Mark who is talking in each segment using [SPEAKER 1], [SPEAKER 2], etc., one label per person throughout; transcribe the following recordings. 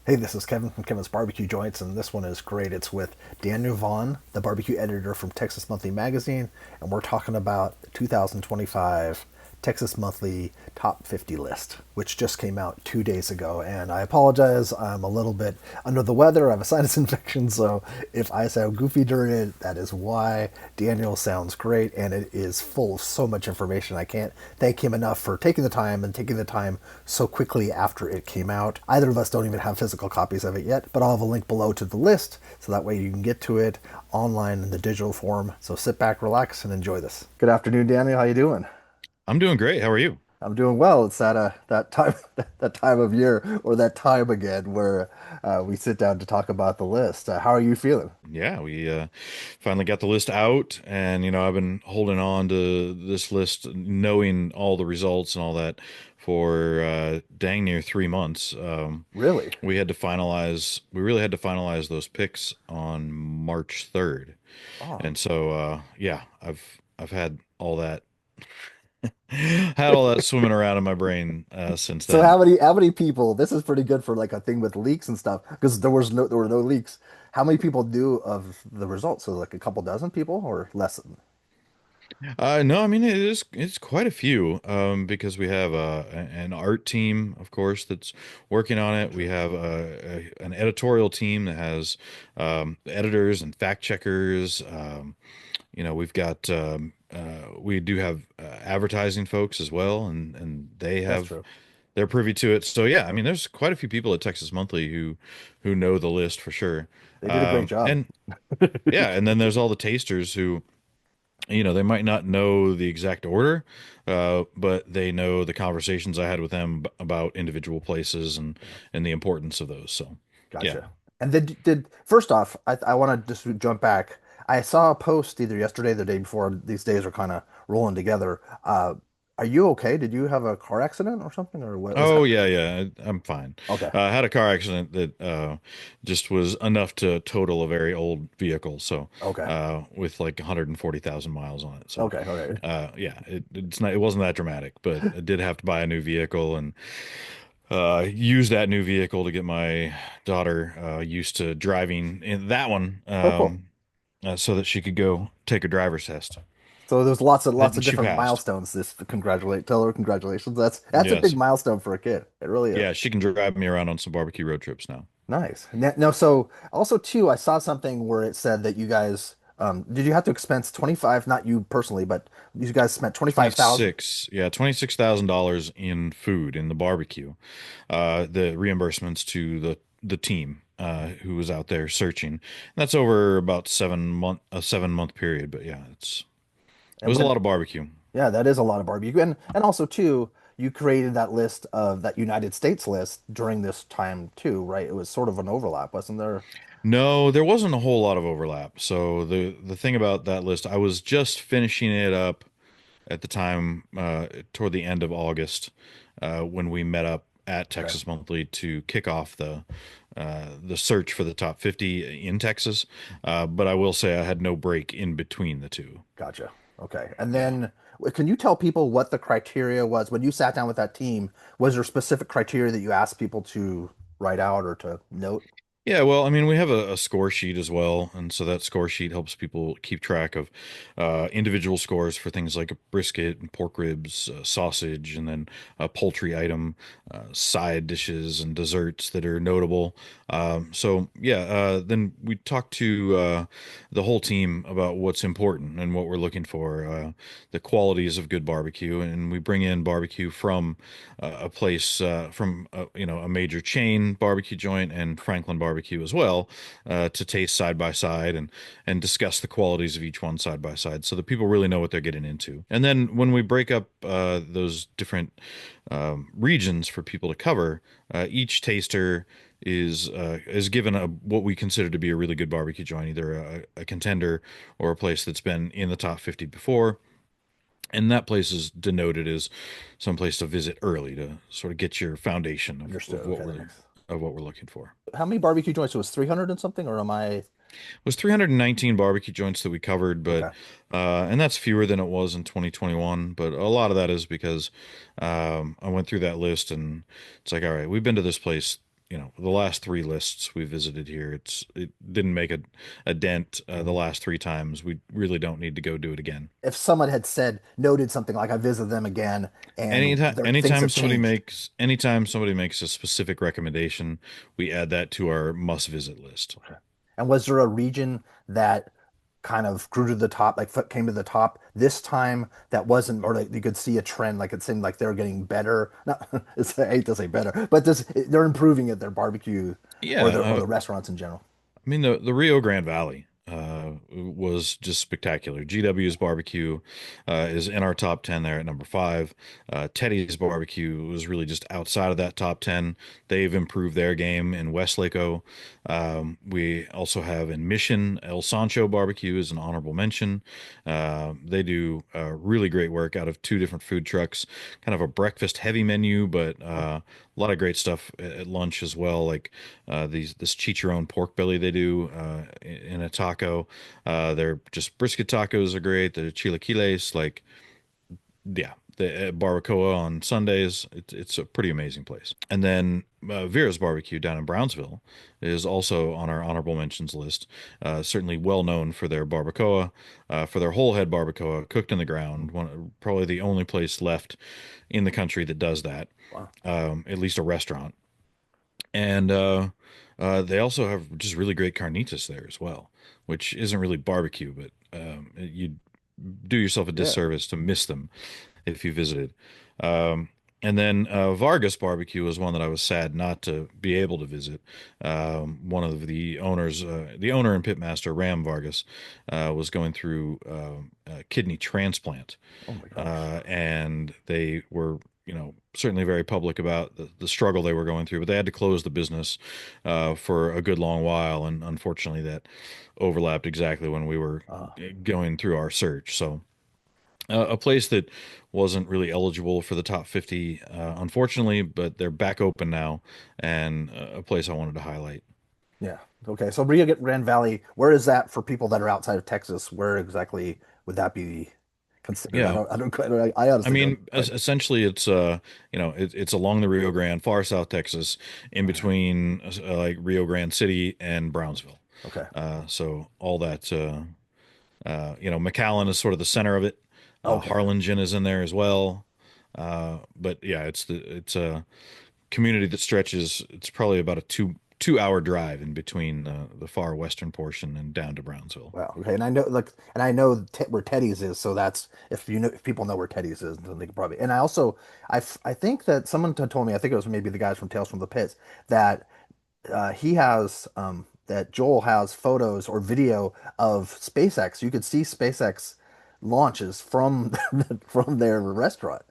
[SPEAKER 1] Hey, this is Kevin from Kevin's Barbecue Joints, and this one is great. It's with Daniel Vaughn, the barbecue editor from Texas Monthly Magazine, and we're talking about the 2025 Texas Monthly Top 50 list, which just came out 2 days ago. And I apologize, I'm a little bit under the weather. I have a sinus infection, so if I sound goofy during it, that is why. Daniel sounds great, and it is full of so much information. I can't thank him enough for taking the time and taking the time so quickly after it came out. Either of us don't even have physical copies of it yet, but I'll have a link below to the list so that way you can get to it online in the digital form. So sit back, relax, and enjoy this. Good afternoon, Daniel. How you doing?
[SPEAKER 2] I'm doing great. How are you?
[SPEAKER 1] I'm doing well. It's that time that time of year or that time again where we sit down to talk about the list. How are you feeling?
[SPEAKER 2] Yeah, we finally got the list out, and I've been holding on to this list, knowing all the results and all that for dang near 3 months.
[SPEAKER 1] Really?
[SPEAKER 2] We had to finalize. We really had to finalize those picks on March 3rd,
[SPEAKER 1] Oh.
[SPEAKER 2] and so yeah, I've had all that had all that swimming around in my brain since
[SPEAKER 1] So
[SPEAKER 2] then.
[SPEAKER 1] how many people? This is pretty good for like a thing with leaks and stuff because there were no leaks. How many people knew of the results? So like a couple dozen people or less than?
[SPEAKER 2] No, I mean it's quite a few because we have an art team, of course, that's working on it. We have an editorial team that has editors and fact checkers. We've got we do have advertising folks as well, and
[SPEAKER 1] That's true.
[SPEAKER 2] they're privy to it. So yeah, I mean, there's quite a few people at Texas Monthly who know the list for sure.
[SPEAKER 1] They did a great job.
[SPEAKER 2] And yeah, and then there's all the tasters who they might not know the exact order, but they know the conversations I had with them about individual places
[SPEAKER 1] Yeah.
[SPEAKER 2] and the importance of those. So, yeah.
[SPEAKER 1] Gotcha. And then did first off, I want to just jump back. I saw a post either yesterday or the day before. These days are kind of rolling together. Are you okay? Did you have a car accident or something, or what was
[SPEAKER 2] Oh
[SPEAKER 1] that?
[SPEAKER 2] yeah, yeah, I'm fine.
[SPEAKER 1] Okay.
[SPEAKER 2] I had a car accident that just was enough to total a very old vehicle, so
[SPEAKER 1] Okay.
[SPEAKER 2] with like 140,000 miles on it. So,
[SPEAKER 1] Okay. Okay.
[SPEAKER 2] yeah, it wasn't that dramatic, but I did have to buy a new vehicle and use that new vehicle to get my daughter used to driving in that one,
[SPEAKER 1] Oh, cool.
[SPEAKER 2] so that she could go take a driver's test.
[SPEAKER 1] So there's lots
[SPEAKER 2] And
[SPEAKER 1] of
[SPEAKER 2] she
[SPEAKER 1] different
[SPEAKER 2] passed.
[SPEAKER 1] milestones. This congratulate Tell her congratulations. That's a big
[SPEAKER 2] Yes.
[SPEAKER 1] milestone for a kid. It really is.
[SPEAKER 2] Yeah, she can drive me around on some barbecue road trips now.
[SPEAKER 1] Nice. No, so also too, I saw something where it said that you guys did you have to expense 25, not you personally, but you guys spent 25,000.
[SPEAKER 2] 26, yeah, $26,000 in food in the barbecue. The reimbursements to the team who was out there searching. That's over about 7 month period, but yeah, it
[SPEAKER 1] And
[SPEAKER 2] was a
[SPEAKER 1] when
[SPEAKER 2] lot of barbecue.
[SPEAKER 1] yeah, that is a lot of barbecue. And also too, you created that list of that United States list during this time too, right? It was sort of an overlap, wasn't there?
[SPEAKER 2] No, there wasn't a whole lot of overlap. So the thing about that list, I was just finishing it up at the time, toward the end of August, when we met up at
[SPEAKER 1] Okay.
[SPEAKER 2] Texas Monthly to kick off the search for the top 50 in Texas. But I will say I had no break in between the two.
[SPEAKER 1] Gotcha. Okay. And
[SPEAKER 2] Yeah.
[SPEAKER 1] then can you tell people what the criteria was when you sat down with that team? Was there specific criteria that you asked people to write out or to note?
[SPEAKER 2] Yeah, well, I mean, we have a score sheet as well, and so that score sheet helps people keep track of individual scores for things like a brisket and pork ribs, sausage, and then a poultry item, side dishes and desserts that are notable. So yeah, then we talked to the whole team about what's important and what we're looking for, the qualities of good barbecue, and we bring in barbecue from a place from a major chain barbecue joint and Franklin barbecue as well, to taste side by side and discuss the qualities of each one side by side so that people really know what they're getting into. And then when we break up those different regions for people to cover, each taster is given what we consider to be a really good barbecue joint, either a contender or a place that's been in the top 50 before. And that place is denoted as some place to visit early to sort of get your foundation
[SPEAKER 1] Understood.
[SPEAKER 2] of
[SPEAKER 1] Okay, that makes.
[SPEAKER 2] what we're looking for.
[SPEAKER 1] How many barbecue joints? It was 300 and something, or am I?
[SPEAKER 2] It was 319 barbecue joints that we covered, but
[SPEAKER 1] Okay.
[SPEAKER 2] and that's fewer than it was in 2021. But a lot of that is because I went through that list and it's like, all right, we've been to this place the last three lists we visited here, it didn't make a dent the
[SPEAKER 1] Mhm.
[SPEAKER 2] last three times. We really don't need to go do it again.
[SPEAKER 1] If someone had said noted something like I visited them again and
[SPEAKER 2] Anytime,
[SPEAKER 1] their things have changed.
[SPEAKER 2] anytime somebody makes a specific recommendation, we add that to our must visit list.
[SPEAKER 1] Okay. And was there a region that kind of grew to the top, like came to the top this time that wasn't, or like you could see a trend, like it seemed like they're getting better. Not, I hate to say better, but they're improving at their barbecue
[SPEAKER 2] Yeah,
[SPEAKER 1] or the restaurants in general.
[SPEAKER 2] I mean the Rio Grande Valley was just spectacular. GW's barbecue is in our top 10 there at number five. Teddy's barbecue was really just outside of that top 10. They've improved their game in Westlaco. We also have in Mission El Sancho barbecue is an honorable mention. They do really great work out of two different food trucks, kind of a breakfast heavy menu, but a lot of great stuff at lunch as well, like this chicharron pork belly they do in a taco. They're just brisket tacos are great. The chilaquiles, like yeah, the barbacoa on Sundays. It's a pretty amazing place. And then Vera's Barbecue down in Brownsville is also on our honorable mentions list. Certainly well known for their barbacoa, for their whole head barbacoa cooked in the ground. Probably the only place left in the country that does that,
[SPEAKER 1] Wow.
[SPEAKER 2] at least a restaurant. And they also have just really great carnitas there as well, which isn't really barbecue, but you do yourself a
[SPEAKER 1] Yeah.
[SPEAKER 2] disservice to miss them if you visited. Um, and then Vargas Barbecue was one that I was sad not to be able to visit. One of the owners, the owner and pitmaster, Ram Vargas, was going through a kidney transplant,
[SPEAKER 1] Oh my gosh.
[SPEAKER 2] and they were, certainly very public about the struggle they were going through, but they had to close the business for a good long while, and unfortunately, that overlapped exactly when we were
[SPEAKER 1] Uh,
[SPEAKER 2] going through our search. So a place that wasn't really eligible for the top 50, unfortunately, but they're back open now, and a place I wanted to highlight.
[SPEAKER 1] yeah. Okay. So Rio Grande Valley, where is that for people that are outside of Texas? Where exactly would that be considered?
[SPEAKER 2] Yeah,
[SPEAKER 1] I don't quite, I
[SPEAKER 2] I
[SPEAKER 1] honestly don't
[SPEAKER 2] mean,
[SPEAKER 1] quite.
[SPEAKER 2] essentially, it's along the Rio Grande, far South Texas, in
[SPEAKER 1] Okay.
[SPEAKER 2] between like Rio Grande City and Brownsville.
[SPEAKER 1] Okay.
[SPEAKER 2] So all that, McAllen is sort of the center of it.
[SPEAKER 1] Okay.
[SPEAKER 2] Harlingen is in there as well. But yeah, it's a community that stretches. It's probably about a two hour drive in between the far western portion and down to Brownsville.
[SPEAKER 1] Wow. Okay. And I know, like, and I know where Teddy's is, so that's if people know where Teddy's is, then they could probably. And I also, I think that someone told me, I think it was maybe the guys from Tales from the Pits, that he has, that Joel has photos or video of SpaceX. You could see SpaceX launches from from their restaurant.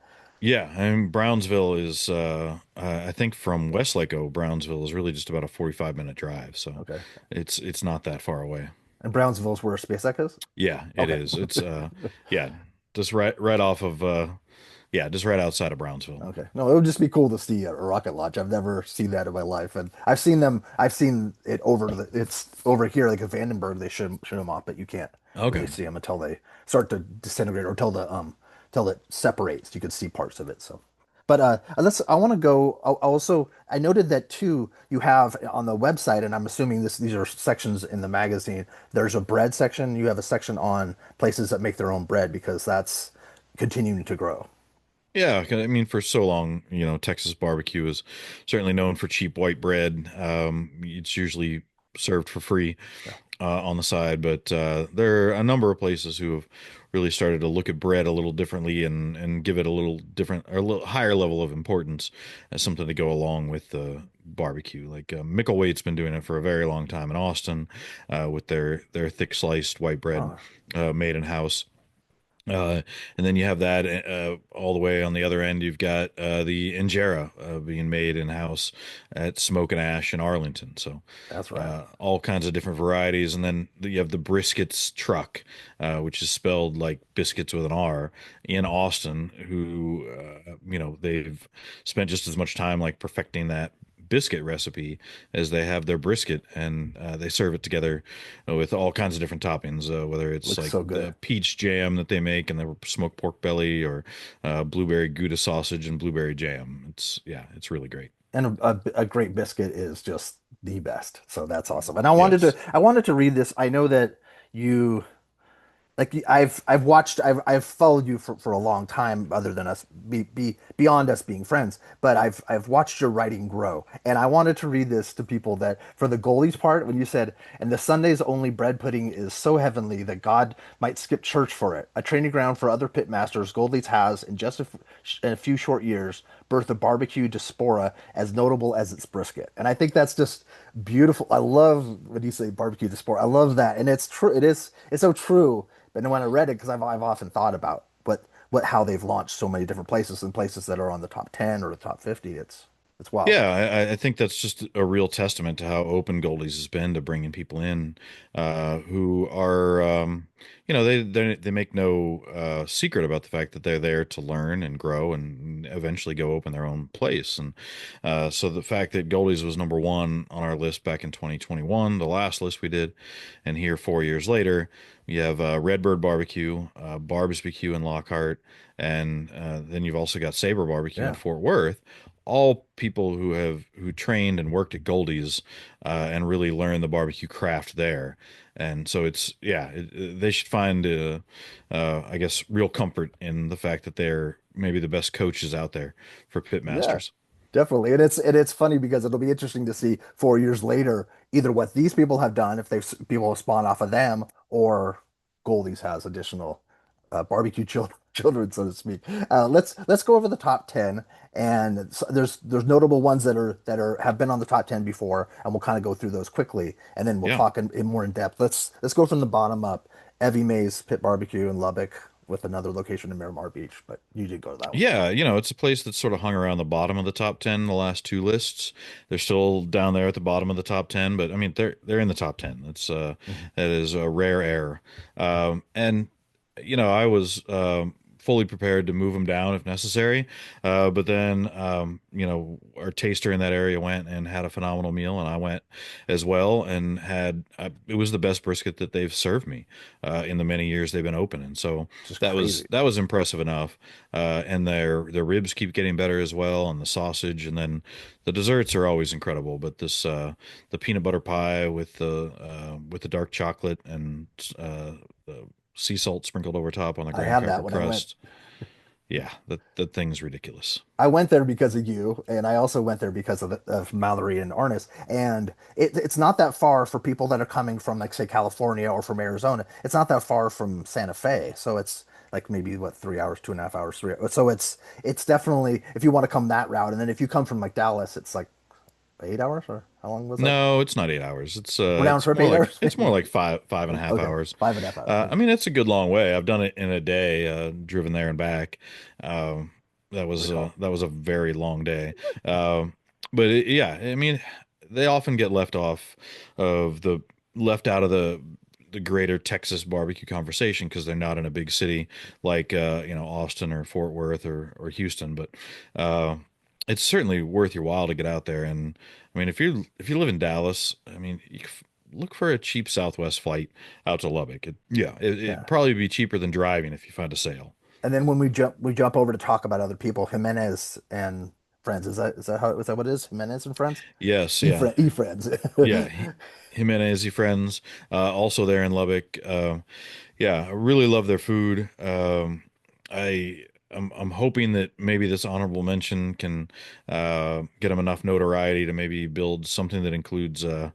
[SPEAKER 2] Yeah, I mean Brownsville is I think from Westlake, Brownsville is really just about a 45-minute drive, so
[SPEAKER 1] Okay.
[SPEAKER 2] it's not that far away.
[SPEAKER 1] And Brownsville's where SpaceX is.
[SPEAKER 2] Yeah, it
[SPEAKER 1] Okay.
[SPEAKER 2] is. It's yeah, just right off of yeah, just right outside of Brownsville.
[SPEAKER 1] Okay. No, it would just be cool to see a rocket launch. I've never seen that in my life, and I've seen them. I've seen it it's over here, like at Vandenberg. They shoot them off, but you can't really
[SPEAKER 2] Okay.
[SPEAKER 1] see them until they start to disintegrate or till it separates. You could see parts of it. So, but I want to go. Also, I noted that too. You have on the website, and I'm assuming these are sections in the magazine. There's a bread section. You have a section on places that make their own bread because that's continuing to grow.
[SPEAKER 2] Yeah, 'cause, I mean, for so long, Texas barbecue is certainly known for cheap white bread. It's usually served for free
[SPEAKER 1] Yeah.
[SPEAKER 2] on the side, but there are a number of places who have really started to look at bread a little differently and give it a little different or a little higher level of importance as something to go along with the barbecue. Like Mickelwait's been doing it for a very long time in Austin with their thick sliced white bread
[SPEAKER 1] Oh,
[SPEAKER 2] made in house. Uh, and then you have that all the way on the other end. You've got the injera being made in house at Smoke and Ash in Arlington. So
[SPEAKER 1] that's right.
[SPEAKER 2] all kinds of different varieties. And then you have the briskets truck, which is spelled like biscuits with an R in Austin, who they've spent just as much time like perfecting that biscuit recipe as they have their brisket, and they serve it together with all kinds of different toppings, whether it's
[SPEAKER 1] Looks
[SPEAKER 2] like
[SPEAKER 1] so good.
[SPEAKER 2] the peach jam that they make and the smoked pork belly, or blueberry Gouda sausage and blueberry jam. It's really great.
[SPEAKER 1] And a great biscuit is just the best. So that's awesome. And
[SPEAKER 2] Yes.
[SPEAKER 1] I wanted to read this. I know that you like I've watched I've followed you for a long time other than us beyond us being friends, but I've watched your writing grow, and I wanted to read this to people that for the goalies part when you said, and the Sunday's only bread pudding is so heavenly that God might skip church for it, a training ground for other pit masters. Goldie's has in just in a few short years birthed a barbecue diaspora as notable as its brisket, and I think that's just beautiful. I love when you say barbecue diaspora. I love that, and it's true. It's so true. But when I read it, because I've often thought about what how they've launched so many different places and places that are on the top 10 or the top 50, it's wild.
[SPEAKER 2] Yeah, I think that's just a real testament to how open Goldie's has been to bringing people in who are, they make no secret about the fact that they're there to learn and grow and eventually go open their own place. And so the fact that Goldie's was number one on our list back in 2021, the last list we did, and here 4 years later, we have Redbird Barbecue, Barb's BQ in Lockhart, and then you've also got Saber Barbecue in
[SPEAKER 1] Yeah.
[SPEAKER 2] Fort Worth, all people who trained and worked at Goldie's and really learned the barbecue craft there. And so it's yeah, they should find I guess real comfort in the fact that they're maybe the best coaches out there for pit
[SPEAKER 1] Yeah,
[SPEAKER 2] masters.
[SPEAKER 1] definitely. And it's funny because it'll be interesting to see 4 years later either what these people have done if they've people have spawned off of them or Goldie's has additional barbecue children, so to speak. Let's go over the top 10 and there's notable ones that are have been on the top 10 before and we'll kind of go through those quickly and then we'll
[SPEAKER 2] Yeah.
[SPEAKER 1] talk in more in depth. Let's go from the bottom up. Evie Mae's Pit Barbecue in Lubbock with another location in Miramar Beach, but you did go to that one.
[SPEAKER 2] Yeah, it's a place that's sort of hung around the bottom of the top 10 the last two lists. They're still down there at the bottom of the top 10, but I mean they're in the top 10.
[SPEAKER 1] Mhm.
[SPEAKER 2] That is a rare air. And I was fully prepared to move them down if necessary. But then our taster in that area went and had a phenomenal meal, and I went as well and had it was the best brisket that they've served me in the many years they've been open. And so
[SPEAKER 1] Just
[SPEAKER 2] that was
[SPEAKER 1] crazy.
[SPEAKER 2] that was impressive enough. And their ribs keep getting better as well, and the sausage, and then the desserts are always incredible. But this the peanut butter pie with the dark chocolate and the sea salt sprinkled over top on the
[SPEAKER 1] I
[SPEAKER 2] graham
[SPEAKER 1] had that
[SPEAKER 2] cracker
[SPEAKER 1] when I went.
[SPEAKER 2] crust. Yeah, that thing's ridiculous.
[SPEAKER 1] I went there because of you, and I also went there because of Mallory and Arnis. And it's not that far for people that are coming from, like, say, California or from Arizona. It's not that far from Santa Fe, so it's like maybe what 3 hours, 2.5 hours, 3. So it's definitely if you want to come that route, and then if you come from like Dallas, it's like 8 hours or how long was that
[SPEAKER 2] No, it's not 8 hours.
[SPEAKER 1] round
[SPEAKER 2] It's
[SPEAKER 1] trip?
[SPEAKER 2] more
[SPEAKER 1] Eight
[SPEAKER 2] like
[SPEAKER 1] hours,
[SPEAKER 2] it's more like five and a half
[SPEAKER 1] okay,
[SPEAKER 2] hours.
[SPEAKER 1] 5.5 hours.
[SPEAKER 2] I
[SPEAKER 1] Okay,
[SPEAKER 2] mean, it's a good long way. I've done it in a day, driven there and back. Um,
[SPEAKER 1] recall.
[SPEAKER 2] that was a very long day. But yeah, I mean, they often get left out of the greater Texas barbecue conversation because they're not in a big city like Austin or Fort Worth or Houston. But uh, it's certainly worth your while to get out there. And I mean, if you live in Dallas, I mean, look for a cheap Southwest flight out to Lubbock. It'd
[SPEAKER 1] Yeah.
[SPEAKER 2] probably be cheaper than driving if you find a sale.
[SPEAKER 1] And then when we jump over to talk about other people, Jimenez and friends. Is that what it is? Jimenez and friends?
[SPEAKER 2] Yes, yeah,
[SPEAKER 1] E friends.
[SPEAKER 2] yeah. Jimenez friends, also there in Lubbock. Yeah, I really love their food. I'm hoping that maybe this honorable mention can get them enough notoriety to maybe build something that includes a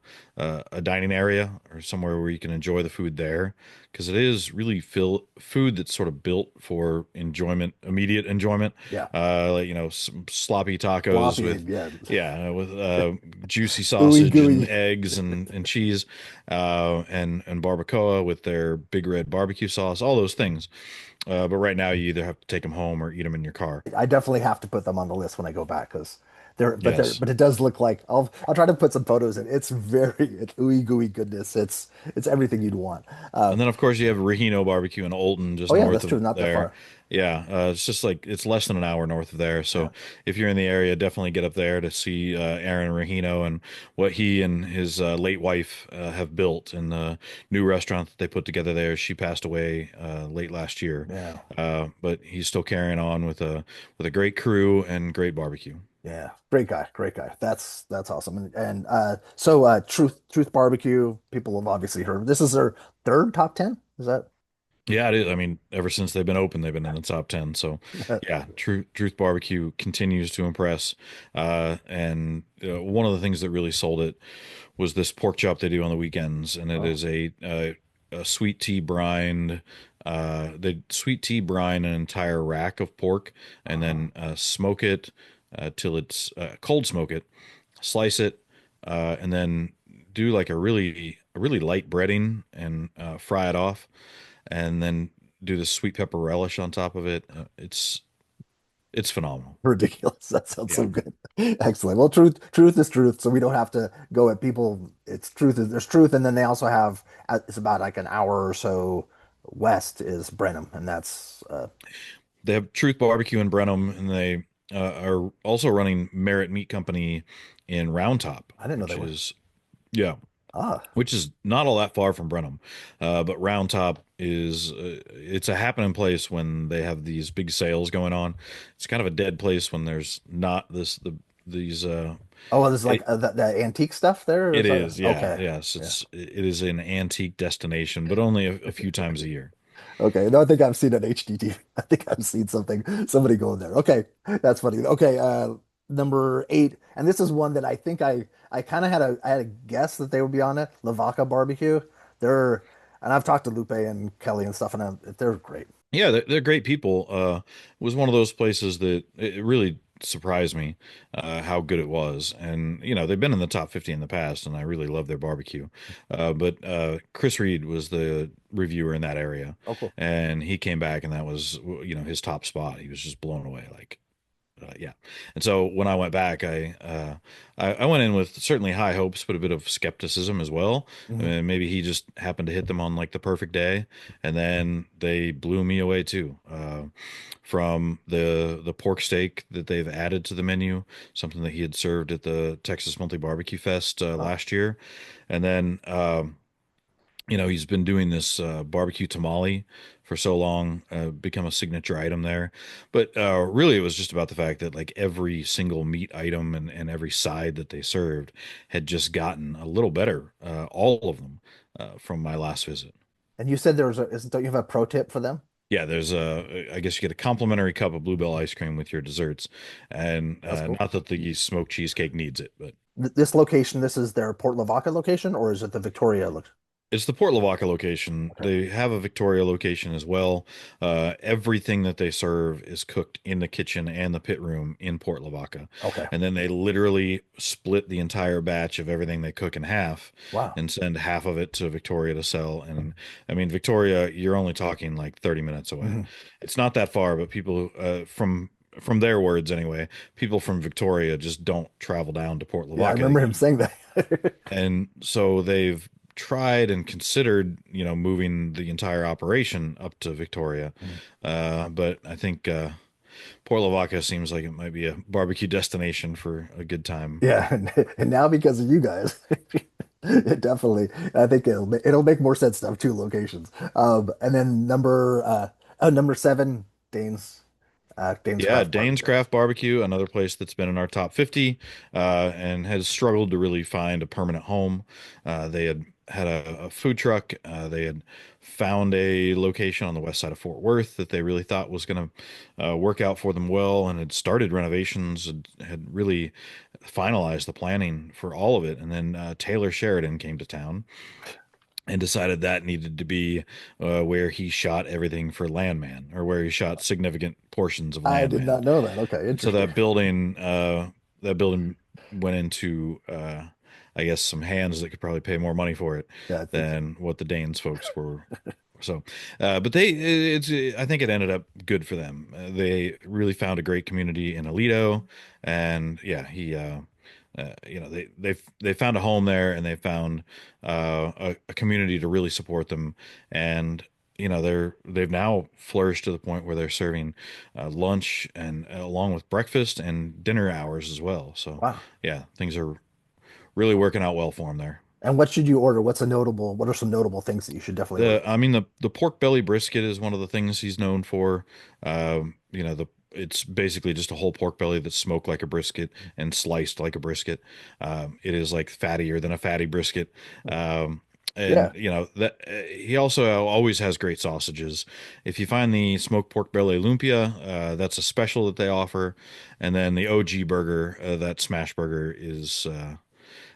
[SPEAKER 2] dining area or somewhere where you can enjoy the food there, because it is really food that's sort of built for enjoyment, immediate enjoyment.
[SPEAKER 1] Yeah.
[SPEAKER 2] Like some sloppy tacos
[SPEAKER 1] Floppy.
[SPEAKER 2] with
[SPEAKER 1] Yeah.
[SPEAKER 2] yeah with juicy
[SPEAKER 1] Ooey
[SPEAKER 2] sausage and
[SPEAKER 1] gooey.
[SPEAKER 2] eggs and cheese and barbacoa with their big red barbecue sauce, all those things. But right now, you either have to take them home or eat them in your car.
[SPEAKER 1] I definitely have to put them on the list when I go back because
[SPEAKER 2] Yes.
[SPEAKER 1] but it does look like I'll try to put some photos in. It's ooey gooey goodness. It's everything you'd want.
[SPEAKER 2] And then, of course, you have Rahino Barbecue in Olton,
[SPEAKER 1] Oh
[SPEAKER 2] just
[SPEAKER 1] yeah,
[SPEAKER 2] north
[SPEAKER 1] that's true.
[SPEAKER 2] of
[SPEAKER 1] Not that
[SPEAKER 2] there.
[SPEAKER 1] far.
[SPEAKER 2] Yeah, it's just like it's less than an hour north of there.
[SPEAKER 1] Yeah.
[SPEAKER 2] So if you're in the area, definitely get up there to see Aaron Rahino and what he and his late wife have built and the new restaurant that they put together there. She passed away late last year,
[SPEAKER 1] Yeah.
[SPEAKER 2] but he's still carrying on with a great crew and great barbecue.
[SPEAKER 1] Yeah, great guy, great guy. That's awesome. And Truth Barbecue, people have obviously heard of. This is their third top 10. Is that?
[SPEAKER 2] Yeah, it is. I mean, ever since they've been open, they've been in the top 10. So, yeah, Truth Barbecue continues to impress. And one of the things that really sold it was this pork chop they do on the weekends, and it
[SPEAKER 1] Oh,
[SPEAKER 2] is a sweet tea brine. They sweet tea brine an entire rack of pork, and
[SPEAKER 1] uh-huh.
[SPEAKER 2] then smoke it till it's cold smoke it, slice it, and then do like a really light breading and fry it off, and then do the sweet pepper relish on top of it. It's phenomenal.
[SPEAKER 1] Ridiculous. That sounds
[SPEAKER 2] Yeah.
[SPEAKER 1] so good. Excellent. Well, truth is truth, so we don't have to go at people. It's truth is there's truth, and then they also have it's about like an hour or so west is Brenham, and that's
[SPEAKER 2] They have Truth Barbecue in Brenham, and they are also running Merritt Meat Company in Round Top,
[SPEAKER 1] I didn't know they
[SPEAKER 2] which
[SPEAKER 1] were.
[SPEAKER 2] is yeah,
[SPEAKER 1] Ah,
[SPEAKER 2] which is not all that far from Brenham. But Round Top is it's a happening place when they have these big sales going on. It's kind of a dead place when there's not these
[SPEAKER 1] oh, this is like
[SPEAKER 2] it,
[SPEAKER 1] the antique stuff there. Or
[SPEAKER 2] it
[SPEAKER 1] is that,
[SPEAKER 2] is, yeah,
[SPEAKER 1] okay.
[SPEAKER 2] yes,
[SPEAKER 1] Yeah.
[SPEAKER 2] it is an antique destination, but only a few times a year.
[SPEAKER 1] Okay. No, I think I've seen an HDT. I think I've seen somebody going there. Okay. That's funny. Okay. Number eight, and this is one that I think I kind of I had a guess that they would be on it. Lavaca Barbecue. They're and I've talked to Lupe and Kelly and stuff, and they're great.
[SPEAKER 2] Yeah, they're great people. It was one of those places that it really surprised me how good it was. And they've been in the top 50 in the past, and I really love their barbecue. But Chris Reed was the reviewer in that area,
[SPEAKER 1] Oh, cool.
[SPEAKER 2] and he came back, and that was his top spot. He was just blown away, like yeah. And so when I went back, I went in with certainly high hopes, but a bit of skepticism as well.
[SPEAKER 1] Mhm.
[SPEAKER 2] Maybe he just happened to hit them on like the perfect day, and then they blew me away too. From the pork steak that they've added to the menu, something that he had served at the Texas Monthly Barbecue Fest
[SPEAKER 1] Oh,
[SPEAKER 2] last year, and then he's been doing this barbecue tamale for so long, become a signature item there. But really, it was just about the fact that like every single meat item and every side that they served had just gotten a little better, all of them, from my last visit.
[SPEAKER 1] and you said don't you have a pro tip for them?
[SPEAKER 2] Yeah, I guess you get a complimentary cup of Bluebell ice cream with your desserts, and
[SPEAKER 1] That's cool.
[SPEAKER 2] not that the smoked cheesecake needs it, but
[SPEAKER 1] This location, this is their Port Lavaca location, or is it the Victoria look?
[SPEAKER 2] it's the Port Lavaca location.
[SPEAKER 1] Okay.
[SPEAKER 2] They have a Victoria location as well. Everything that they serve is cooked in the kitchen and the pit room in Port Lavaca.
[SPEAKER 1] Okay.
[SPEAKER 2] And then they literally split the entire batch of everything they cook in half
[SPEAKER 1] Wow.
[SPEAKER 2] and send half of it to Victoria to sell. And I mean, Victoria, you're only talking like 30 minutes away.
[SPEAKER 1] Mhm.
[SPEAKER 2] It's not that far, but people from their words anyway, people from Victoria just don't travel down to Port
[SPEAKER 1] Yeah, I
[SPEAKER 2] Lavaca to
[SPEAKER 1] remember him
[SPEAKER 2] eat.
[SPEAKER 1] saying that.
[SPEAKER 2] And so they've tried and considered, moving the entire operation up to Victoria.
[SPEAKER 1] Mhm.
[SPEAKER 2] But I think Port Lavaca seems like it might be a barbecue destination for a good time.
[SPEAKER 1] Yeah, and now because of you guys, it definitely, I think it'll make more sense to have two locations. And then number seven, Dane's
[SPEAKER 2] Yeah,
[SPEAKER 1] Craft
[SPEAKER 2] Dane's
[SPEAKER 1] Barbecue.
[SPEAKER 2] Craft Barbecue, another place that's been in our top 50, and has struggled to really find a permanent home. They had a food truck. They had found a location on the west side of Fort Worth that they really thought was going to work out for them well, and had started renovations, had really finalized the planning for all of it. And then Taylor Sheridan came to town and decided that needed to be where he shot everything for Landman, or where he shot significant portions of
[SPEAKER 1] I did
[SPEAKER 2] Landman.
[SPEAKER 1] not know that. Okay,
[SPEAKER 2] And so
[SPEAKER 1] interesting.
[SPEAKER 2] that building went into, I guess, some hands that could probably pay more money for it
[SPEAKER 1] Yeah, I think so.
[SPEAKER 2] than what the Danes folks were. So, but I think it ended up good for them. They really found a great community in Alito, and yeah, they found a home there, and they found a community to really support them, and they've now flourished to the point where they're serving lunch and along with breakfast and dinner hours as well. So
[SPEAKER 1] Wow.
[SPEAKER 2] yeah, things are really working out well for them there.
[SPEAKER 1] And what should you order? What are some notable things that you should definitely order?
[SPEAKER 2] I mean, the pork belly brisket is one of the things he's known for. it's basically just a whole pork belly that's smoked like a brisket and sliced like a brisket. It is like fattier than a fatty brisket. Um, and
[SPEAKER 1] Yeah.
[SPEAKER 2] you know that he also always has great sausages. If you find the smoked pork belly lumpia, that's a special that they offer. And then the OG burger, that smash burger is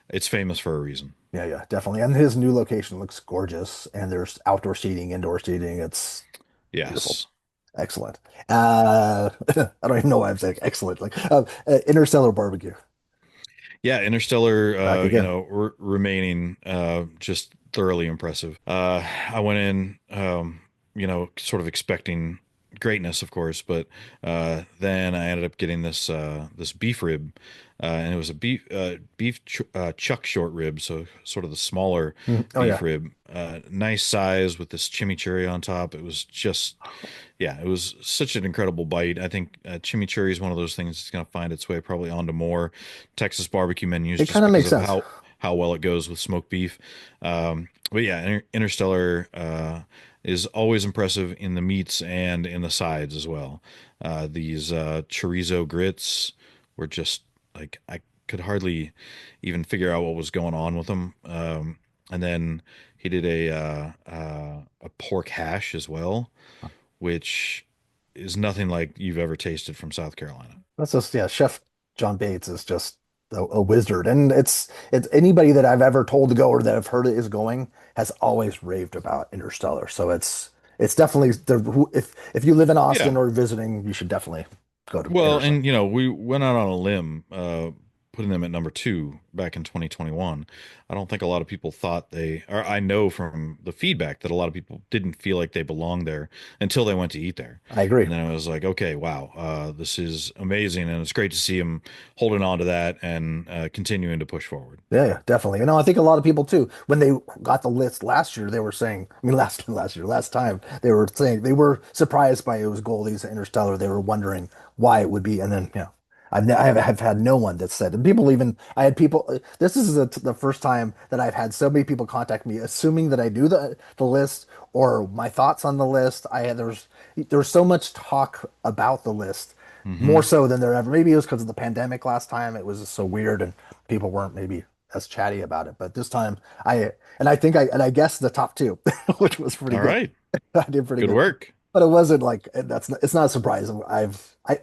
[SPEAKER 2] it's famous for a reason.
[SPEAKER 1] Yeah, yeah, definitely. And his new location looks gorgeous, and there's outdoor seating, indoor seating. It's beautiful.
[SPEAKER 2] Yes.
[SPEAKER 1] Excellent. I don't even know why I'm saying excellent. Like Interstellar Barbecue
[SPEAKER 2] Yeah, Interstellar,
[SPEAKER 1] back again.
[SPEAKER 2] remaining just thoroughly impressive. I went in, sort of expecting greatness, of course, but then I ended up getting this beef rib, and it was a beef ch chuck short rib, so sort of the smaller
[SPEAKER 1] Mhm. Oh
[SPEAKER 2] beef
[SPEAKER 1] yeah,
[SPEAKER 2] rib, nice size with this chimichurri on top. It was just Yeah, it was such an incredible bite. I think chimichurri is one of those things that's going to find its way probably onto more Texas barbecue menus
[SPEAKER 1] it
[SPEAKER 2] just
[SPEAKER 1] kind of
[SPEAKER 2] because
[SPEAKER 1] makes
[SPEAKER 2] of
[SPEAKER 1] sense.
[SPEAKER 2] how well it goes with smoked beef. But yeah, Interstellar is always impressive in the meats and in the sides as well. These chorizo grits were just like I could hardly even figure out what was going on with them. And then he did a pork hash as well, which is nothing like you've ever tasted from South Carolina.
[SPEAKER 1] That's just yeah. Chef John Bates is just a wizard, and it's anybody that I've ever told to go or that I've heard is going has always raved about Interstellar. So it's definitely if you live in Austin
[SPEAKER 2] Yeah.
[SPEAKER 1] or visiting, you should definitely go to
[SPEAKER 2] Well,
[SPEAKER 1] Interstellar.
[SPEAKER 2] and we went out on a limb, putting them at number two back in 2021. I don't think a lot of people thought or I know from the feedback that a lot of people didn't feel like they belonged there until they went to eat there.
[SPEAKER 1] I agree.
[SPEAKER 2] And then I was like, okay, wow, this is amazing. And it's great to see him holding on to that and continuing to push forward.
[SPEAKER 1] Yeah, yeah, definitely. You know, I think a lot of people too, when they got the list last year, they were saying, I mean, last time, they were saying they were surprised by it was Goldie's Interstellar. They were wondering why it would be. And then, I've had no one that said, and people even, I had people, this is the first time that I've had so many people contact me, assuming that I knew the list or my thoughts on the list. There was so much talk about the list, more
[SPEAKER 2] Hmm.
[SPEAKER 1] so than there ever. Maybe it was because of the pandemic last time. It was just so weird and people weren't maybe as chatty about it. But this time I guessed the top two, which was pretty
[SPEAKER 2] All
[SPEAKER 1] good.
[SPEAKER 2] right.
[SPEAKER 1] I did pretty
[SPEAKER 2] Good
[SPEAKER 1] good.
[SPEAKER 2] work.
[SPEAKER 1] But it wasn't like it's not a surprise.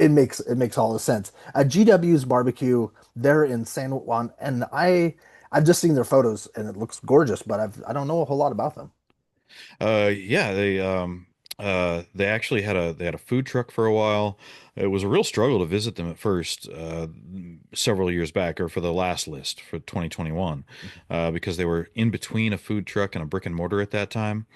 [SPEAKER 1] It makes all the sense. GW's barbecue, they're in San Juan, and I've just seen their photos and it looks gorgeous, but I don't know a whole lot about them.
[SPEAKER 2] Yeah, they actually they had a food truck for a while. It was a real struggle to visit them at first, several years back, or for the last list for 2021, because they were in between a food truck and a brick and mortar at that time.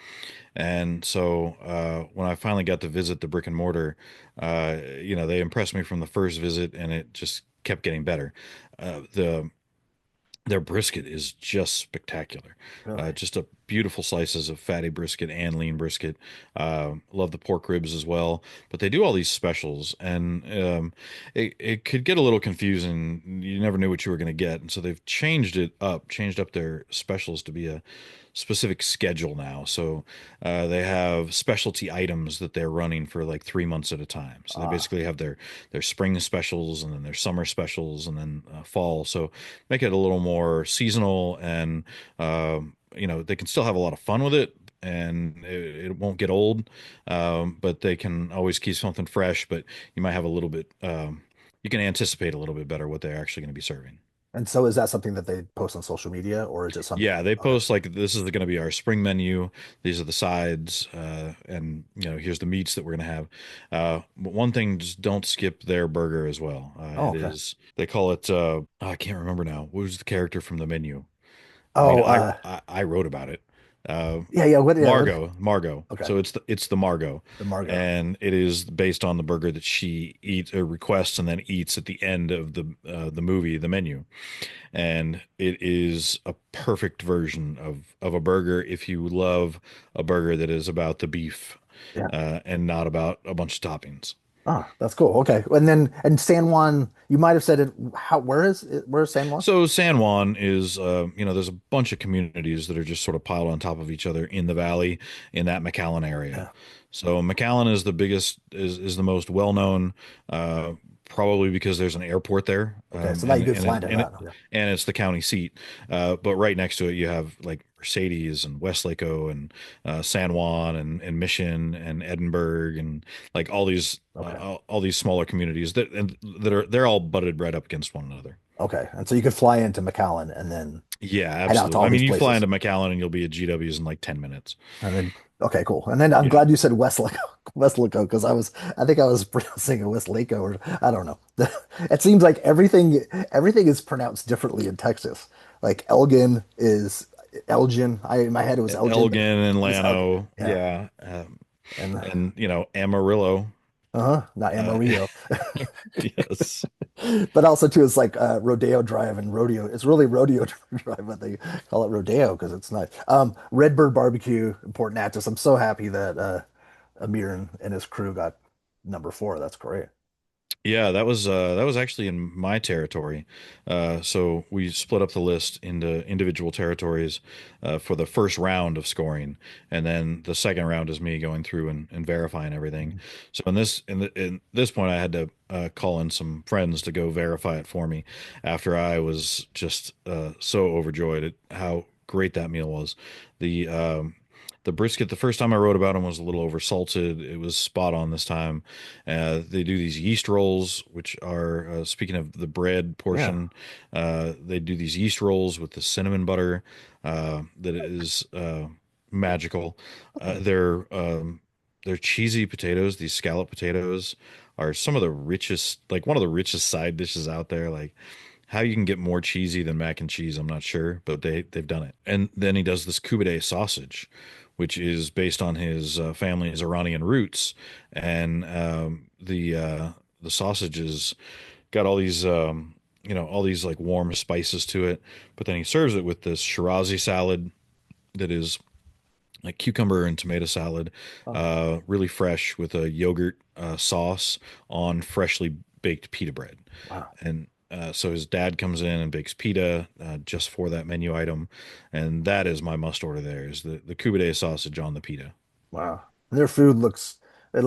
[SPEAKER 2] And so when I finally got to visit the brick and mortar, they impressed me from the first visit, and it just kept getting better. Their brisket is just spectacular.
[SPEAKER 1] Really?
[SPEAKER 2] Just a beautiful slices of fatty brisket and lean brisket. Love the pork ribs as well. But they do all these specials, and it could get a little confusing. You never knew what you were going to get, and so they've changed up their specials to be a specific schedule now. So they have specialty items that they're running for like 3 months at a time. So they
[SPEAKER 1] Ah,
[SPEAKER 2] basically have their spring specials and then their summer specials and then fall. So make it a little more seasonal and they can still have a lot of fun with it and it won't get old, but they can always keep something fresh, but you might have a little bit you can anticipate a little bit better what they're actually going to be serving.
[SPEAKER 1] and so is that something that they post on social media or is it something?
[SPEAKER 2] Yeah, they
[SPEAKER 1] Okay.
[SPEAKER 2] post like this is going to be our spring menu. These are the sides, and here's the meats that we're going to have. But one thing, just don't skip their burger as well.
[SPEAKER 1] Oh,
[SPEAKER 2] It
[SPEAKER 1] okay.
[SPEAKER 2] is they call it. I can't remember now. What was the character from the menu? I mean,
[SPEAKER 1] Oh,
[SPEAKER 2] I wrote about it. Uh,
[SPEAKER 1] yeah, yeah. What?
[SPEAKER 2] Margot.
[SPEAKER 1] Okay,
[SPEAKER 2] So it's the Margot,
[SPEAKER 1] the Margot.
[SPEAKER 2] and it is based on the burger that she eats or requests and then eats at the end of the movie, the menu. And it is a perfect version of a burger if you love a burger that is about the beef,
[SPEAKER 1] Yeah.
[SPEAKER 2] and not about a bunch of toppings.
[SPEAKER 1] Ah, that's cool. Okay. And then and San Juan, you might have said it. How? Where is it? Where is San Juan?
[SPEAKER 2] So San Juan is, there's a bunch of communities that are just sort of piled on top of each other in the valley in that McAllen area.
[SPEAKER 1] Yeah.
[SPEAKER 2] So McAllen is the biggest, is the most well known, uh, probably because there's an airport there,
[SPEAKER 1] Okay. So that you could fly into that. Okay.
[SPEAKER 2] and it's the county seat. But right next to it, you have like Mercedes and Westlake and San Juan and Mission and Edinburgh and like
[SPEAKER 1] Okay.
[SPEAKER 2] all these smaller communities that are they're all butted right up against one another.
[SPEAKER 1] Okay. And so you could fly into McAllen and then
[SPEAKER 2] Yeah,
[SPEAKER 1] head out to
[SPEAKER 2] absolutely.
[SPEAKER 1] all
[SPEAKER 2] I
[SPEAKER 1] these
[SPEAKER 2] mean, you fly
[SPEAKER 1] places.
[SPEAKER 2] into McAllen and you'll be at GW's in like 10 minutes.
[SPEAKER 1] And then, okay, cool. And then I'm
[SPEAKER 2] Yeah.
[SPEAKER 1] glad you said Westlaco, Westlaco, because I think I was pronouncing it Westlaco, or I don't know. It seems like everything is pronounced differently in Texas. Like Elgin is Elgin. In my head it was Elgin, but
[SPEAKER 2] Elgin and
[SPEAKER 1] it's Elgin.
[SPEAKER 2] Llano.
[SPEAKER 1] Yeah.
[SPEAKER 2] Yeah.
[SPEAKER 1] And
[SPEAKER 2] And, Amarillo.
[SPEAKER 1] not
[SPEAKER 2] Yeah.
[SPEAKER 1] Amarillo.
[SPEAKER 2] Yes.
[SPEAKER 1] But also too, it's like Rodeo Drive and Rodeo. It's really Rodeo Drive, but they call it Rodeo because it's nice. Redbird Barbecue in Port Neches. I'm so happy that Amir and his crew got number 4. That's great.
[SPEAKER 2] Yeah, that was actually in my territory. So we split up the list into individual territories for the first round of scoring, and then the second round is me going through and verifying everything. So in this point, I had to call in some friends to go verify it for me after I was just so overjoyed at how great that meal was. The the brisket, the first time I wrote about them was a little over salted. It was spot on this time. They do these yeast rolls, which are, speaking of the bread
[SPEAKER 1] Yeah.
[SPEAKER 2] portion, they do these yeast rolls with the cinnamon butter that is magical. Their cheesy potatoes, these scallop potatoes, are some of the richest, like one of the richest side dishes out there. Like how you can get more cheesy than mac and cheese, I'm not sure, but they've done it. And then he does this kubede sausage, which is based on his family's Iranian roots, and the sausage has got all these all these like warm spices to it. But then he serves it with this Shirazi salad that is like cucumber and tomato salad,
[SPEAKER 1] Oh,
[SPEAKER 2] really fresh with a yogurt sauce on freshly baked pita bread.
[SPEAKER 1] wow.
[SPEAKER 2] And so his dad comes in and bakes pita just for that menu item, and that is my must order. There is the kubede sausage on the pita.
[SPEAKER 1] Wow. Their food looks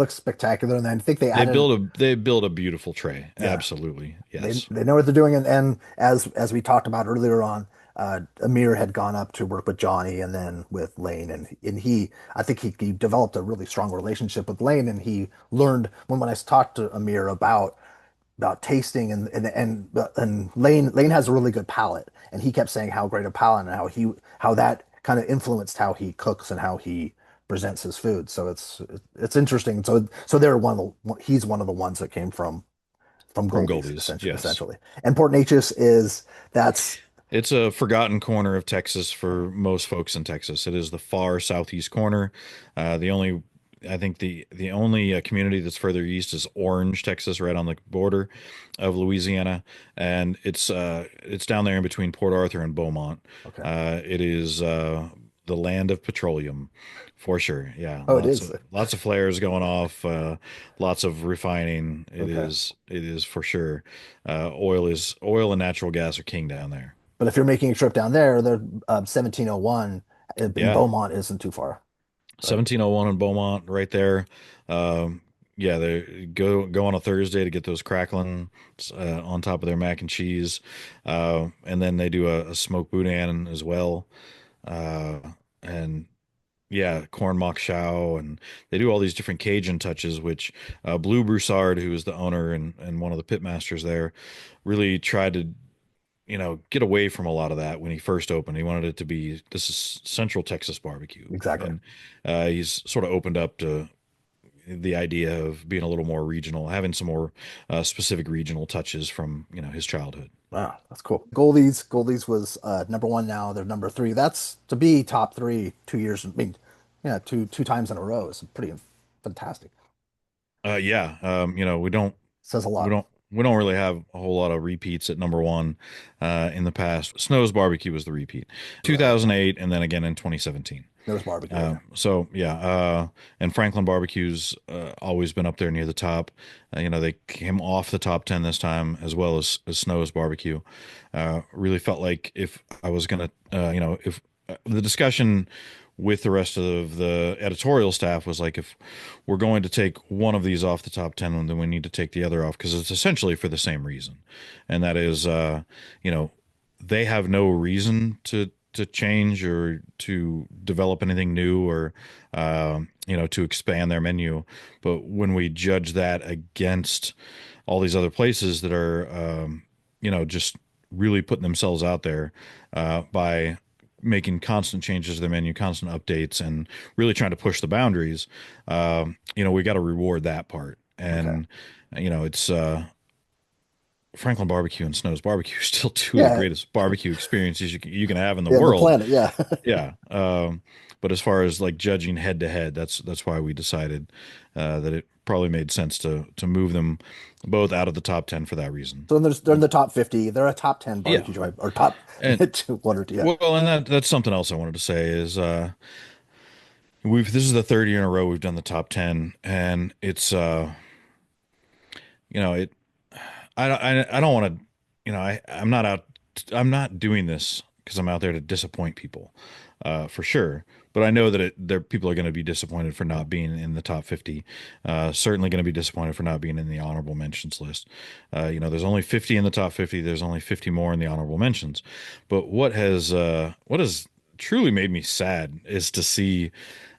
[SPEAKER 1] spectacular. And I think they added,
[SPEAKER 2] They build a beautiful tray.
[SPEAKER 1] yeah,
[SPEAKER 2] Absolutely,
[SPEAKER 1] they
[SPEAKER 2] yes.
[SPEAKER 1] they know what they're doing. And as we talked about earlier on, Amir had gone up to work with Johnny and then with Lane, and I think he developed a really strong relationship with Lane, and he learned when I talked to Amir about tasting and Lane has a really good palate, and he kept saying how great a palate and how that kind of influenced how he cooks and how he presents his food. So it's interesting. So they're he's one of the ones that came from
[SPEAKER 2] From
[SPEAKER 1] Goldie's
[SPEAKER 2] Goldie's, yes.
[SPEAKER 1] essentially. And Port Neches is that's
[SPEAKER 2] It's a forgotten corner of Texas for most folks in Texas. It is the far southeast corner. The only, I think the only community that's further east is Orange, Texas, right on the border of Louisiana, and it's down there in between Port Arthur and Beaumont.
[SPEAKER 1] okay.
[SPEAKER 2] It is the land of petroleum, for sure. Yeah,
[SPEAKER 1] Oh, it is.
[SPEAKER 2] lots of flares going off, lots of refining.
[SPEAKER 1] Okay.
[SPEAKER 2] It is for sure. Oil and natural gas are king down there.
[SPEAKER 1] But if you're making a trip down there, the 1701 in
[SPEAKER 2] Yeah,
[SPEAKER 1] Beaumont isn't too far, right?
[SPEAKER 2] 1701 in Beaumont, right there. Um, yeah, they go on a Thursday to get those crackling on top of their mac and cheese, and then they do a smoked boudin as well, uh, and yeah, corn mock chow, and they do all these different Cajun touches, which Blue Broussard, who is the owner and one of the pit masters there, really tried to get away from a lot of that when he first opened. He wanted it to be this is Central Texas barbecue,
[SPEAKER 1] Exactly.
[SPEAKER 2] and he's sort of opened up to the idea of being a little more regional, having some more specific regional touches from his childhood.
[SPEAKER 1] Wow, that's cool. Goldie's was number 1 now. They're number 3. That's to be top 3 2 years. I mean, yeah, two times in a row is pretty fantastic.
[SPEAKER 2] Yeah,
[SPEAKER 1] Says a
[SPEAKER 2] we
[SPEAKER 1] lot.
[SPEAKER 2] don't we don't really have a whole lot of repeats at number one in the past. Snow's Barbecue was the repeat,
[SPEAKER 1] Right.
[SPEAKER 2] 2008, and then again in 2017.
[SPEAKER 1] There's barbecue. Okay.
[SPEAKER 2] So yeah, and Franklin Barbecue's always been up there near the top. They came off the top 10 this time, as well as Snow's Barbecue. Really felt like if I was gonna, if the discussion with the rest of the editorial staff was like, if we're going to take one of these off the top 10, then we need to take the other off because it's essentially for the same reason, and that is, you know, they have no reason to change or to develop anything new or to expand their menu. But when we judge that against all these other places that are just really putting themselves out there by making constant changes to their menu, constant updates, and really trying to push the boundaries, we got to reward that part.
[SPEAKER 1] Okay.
[SPEAKER 2] And it's Franklin Barbecue and Snow's Barbecue are still two of the
[SPEAKER 1] Yeah.
[SPEAKER 2] greatest barbecue experiences you can have in the
[SPEAKER 1] Yeah. The
[SPEAKER 2] world.
[SPEAKER 1] planet. Yeah.
[SPEAKER 2] Yeah. But as far as like judging head to head, that's why we decided that it probably made sense to move them both out of the top 10 for that reason.
[SPEAKER 1] So they're in the top 50. They're a top 10
[SPEAKER 2] Yeah.
[SPEAKER 1] barbecue joint or top
[SPEAKER 2] And
[SPEAKER 1] one or two. Yeah.
[SPEAKER 2] well, and that's something else I wanted to say is this is the third year in a row we've done the top 10, and it's it I don't want to, I'm not doing this because I'm out there to disappoint people, for sure. But I know that there people are going to be disappointed for not being in the top 50. Certainly going to be disappointed for not being in the honorable mentions list. There's only 50 in the top 50. There's only 50 more in the honorable mentions. But what has truly made me sad is to see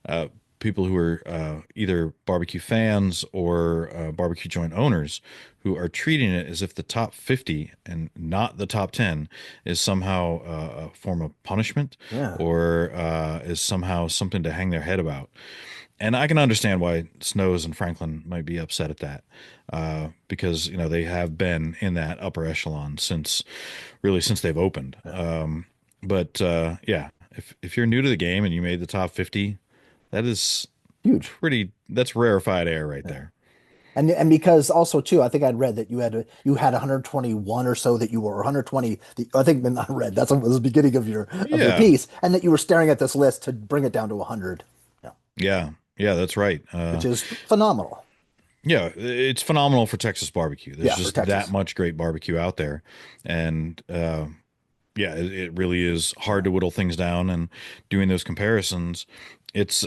[SPEAKER 2] uh, people who are either barbecue fans or barbecue joint owners who are treating it as if the top 50 and not the top 10 is somehow a form of punishment
[SPEAKER 1] Yeah.
[SPEAKER 2] or is somehow something to hang their head about. And I can understand why Snows and Franklin might be upset at that, because they have been in that upper echelon since they've opened.
[SPEAKER 1] Yeah.
[SPEAKER 2] But yeah, if you're new to the game and you made the top 50, that is
[SPEAKER 1] Huge.
[SPEAKER 2] that's rarefied air right
[SPEAKER 1] Yeah.
[SPEAKER 2] there.
[SPEAKER 1] And because also too, I think I'd read that you had 121 or so that you were 120. I think not read. That's was the beginning of your
[SPEAKER 2] Yeah,
[SPEAKER 1] piece, and that you were staring at this list to bring it down to 100. Yeah,
[SPEAKER 2] yeah, yeah, that's right.
[SPEAKER 1] which is phenomenal.
[SPEAKER 2] Yeah, it's phenomenal for Texas barbecue. There's
[SPEAKER 1] Yeah, for
[SPEAKER 2] just that
[SPEAKER 1] Texas.
[SPEAKER 2] much great barbecue out there, and yeah, it really is hard
[SPEAKER 1] Yeah,
[SPEAKER 2] to whittle things down. And doing those comparisons, it's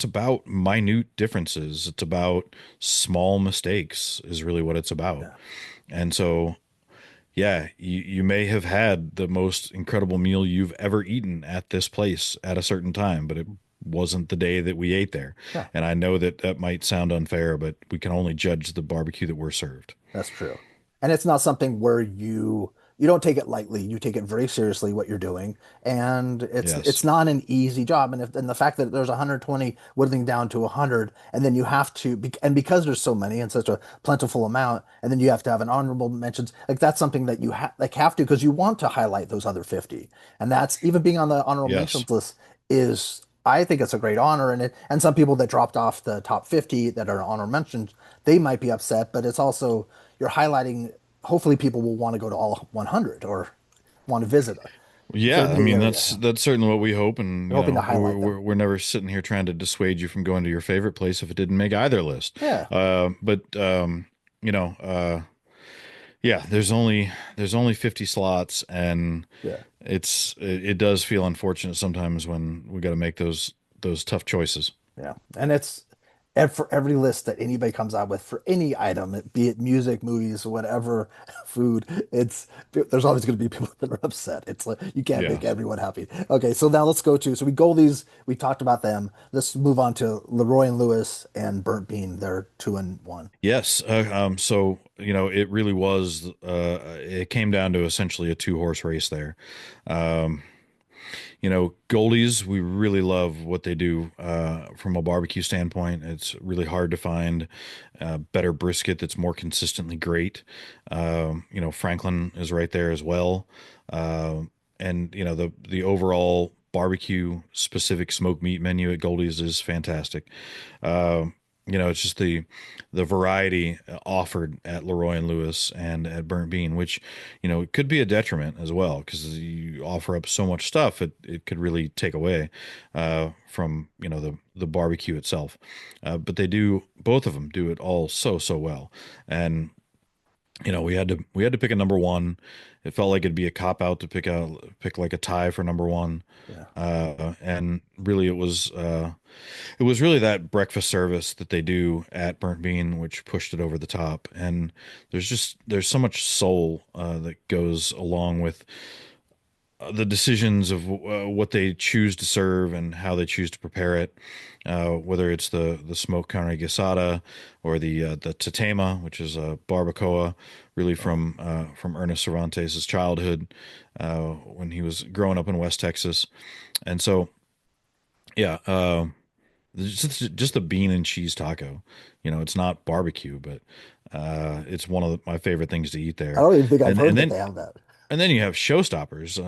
[SPEAKER 2] about minute differences. It's about small mistakes is really what it's about.
[SPEAKER 1] yeah,
[SPEAKER 2] And so, yeah, you may have had the most incredible meal you've ever eaten at this place at a certain time, but it wasn't the day that we ate there.
[SPEAKER 1] yeah.
[SPEAKER 2] And I know that that might sound unfair, but we can only judge the barbecue that we're served.
[SPEAKER 1] That's true. And it's not something where you don't take it lightly. You take it very seriously what you're doing. And it's
[SPEAKER 2] Yes.
[SPEAKER 1] not an easy job. And the fact that there's 120 whittling down to 100 and then you have to and because there's so many and such a plentiful amount and then you have to have an honorable mentions like that's something that you have to because you want to highlight those other 50. And that's even being on the honorable
[SPEAKER 2] Yes.
[SPEAKER 1] mentions list is I think it's a great honor and some people that dropped off the top 50 that are honor mentioned they might be upset, but it's also you're highlighting. Hopefully, people will want to go to all 100 or want to visit
[SPEAKER 2] Yeah, I
[SPEAKER 1] the
[SPEAKER 2] mean
[SPEAKER 1] area.
[SPEAKER 2] that's certainly what we hope, and
[SPEAKER 1] We're hoping to
[SPEAKER 2] we're,
[SPEAKER 1] highlight them.
[SPEAKER 2] we're we're never sitting here trying to dissuade you from going to your favorite place if it didn't make either list.
[SPEAKER 1] Yeah,
[SPEAKER 2] But you know, yeah, there's only 50 slots, and
[SPEAKER 1] yeah.
[SPEAKER 2] it does feel unfortunate sometimes when we got to make those tough choices.
[SPEAKER 1] Yeah, and it's for every list that anybody comes out with for any item, be it music, movies, whatever, food. It's there's always going to be people that are upset. It's like you can't
[SPEAKER 2] Yeah.
[SPEAKER 1] make everyone happy. Okay, so now let's go to so we Goldies. We talked about them. Let's move on to Leroy and Lewis and Burnt Bean. They're 2-1.
[SPEAKER 2] Yes. So it really was. It came down to essentially a two-horse race there. Um, Goldies, we really love what they do from a barbecue standpoint. It's really hard to find better brisket that's more consistently great. Franklin is right there as well. And the overall barbecue specific smoked meat menu at Goldies is fantastic. it's just the variety offered at Leroy and Lewis and at Burnt Bean, which it could be a detriment as well because you offer up so much stuff, it could really take away from the barbecue itself. But they do, both of them do it all so well, and we had to pick a number one. It felt like it'd be a cop out to pick like a tie for number one.
[SPEAKER 1] Yeah.
[SPEAKER 2] And really it was really that breakfast service that they do at Burnt Bean which pushed it over the top. And there's so much soul that goes along with the decisions of what they choose to serve and how they choose to prepare it, whether it's the smoked carne asada or the tatema, which is a barbacoa, really
[SPEAKER 1] Oh,
[SPEAKER 2] from Ernest Cervantes' childhood when he was growing up in West Texas. And so, yeah, just a bean and cheese taco. It's not barbecue, but it's one of my favorite things to eat
[SPEAKER 1] I
[SPEAKER 2] there.
[SPEAKER 1] don't even think I've
[SPEAKER 2] And
[SPEAKER 1] heard
[SPEAKER 2] and
[SPEAKER 1] that
[SPEAKER 2] then
[SPEAKER 1] they have that.
[SPEAKER 2] and then you have showstoppers,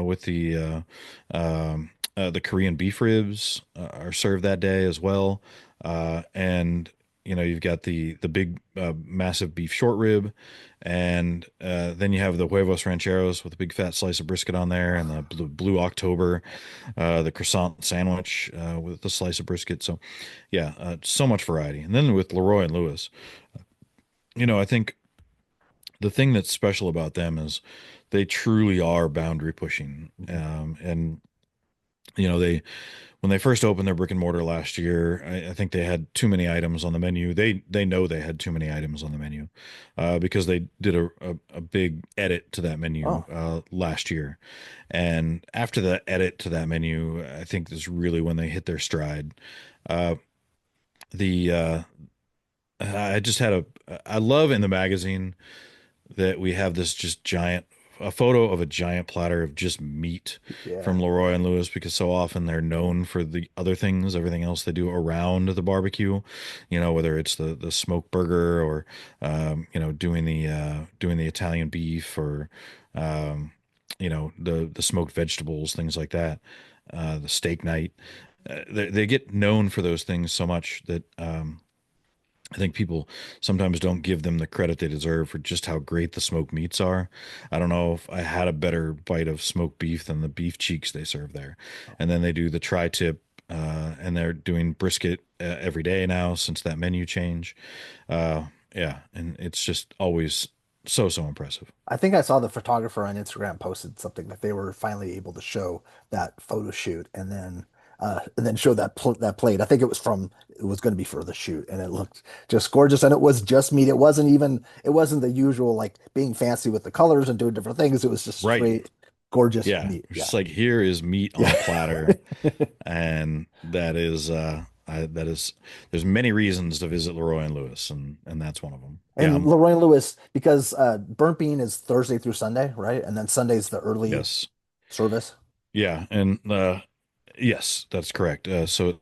[SPEAKER 2] with the Korean beef ribs are served that day as well. And you've got the big massive beef short rib, and then you have the huevos rancheros with a big fat slice of brisket on there, and the blue October, the croissant sandwich with the slice of brisket. So yeah, so much variety. And then with Leroy and Lewis, I think the thing that's special about them is they truly are boundary pushing.
[SPEAKER 1] Mhm.
[SPEAKER 2] And they when they first opened their brick and mortar last year, I think they had too many items on the menu. They know they had too many items on the menu because they did a big edit to that menu
[SPEAKER 1] Oh,
[SPEAKER 2] last year. And after the edit to that menu, I think is really when they hit their stride. Uh, the I just had I love in the magazine that we have this just giant a photo of a giant platter of just meat
[SPEAKER 1] yeah.
[SPEAKER 2] from Leroy and Lewis because so often they're known for the other things, everything else they do around the barbecue, whether it's the smoke burger or doing the Italian beef or the smoked vegetables, things like that. The steak night. They get known for those things so much that I think people sometimes don't give them the credit they deserve for just how great the smoked meats are. I don't know if I had a better bite of smoked beef than the beef cheeks they serve there. And then they do the tri-tip, and they're doing brisket every day now since that menu change. Yeah, and it's just always so impressive.
[SPEAKER 1] I think I saw the photographer on Instagram posted something that they were finally able to show that photo shoot and then show that plate. I think it was going to be for the shoot and it looked just gorgeous and it was just meat. It wasn't the usual like being fancy with the colors and doing different things. It was just
[SPEAKER 2] Right.
[SPEAKER 1] straight gorgeous
[SPEAKER 2] Yeah.
[SPEAKER 1] meat.
[SPEAKER 2] It's
[SPEAKER 1] Yeah.
[SPEAKER 2] just like here is meat on
[SPEAKER 1] Yeah.
[SPEAKER 2] a platter, and that is there's many reasons to visit Leroy and Lewis, and that's one of them. Yeah,
[SPEAKER 1] And Leroy Lewis, because Burnt Bean is Thursday through Sunday, right? And then Sunday's the early
[SPEAKER 2] yes.
[SPEAKER 1] service.
[SPEAKER 2] Yeah, and yes, that's correct. So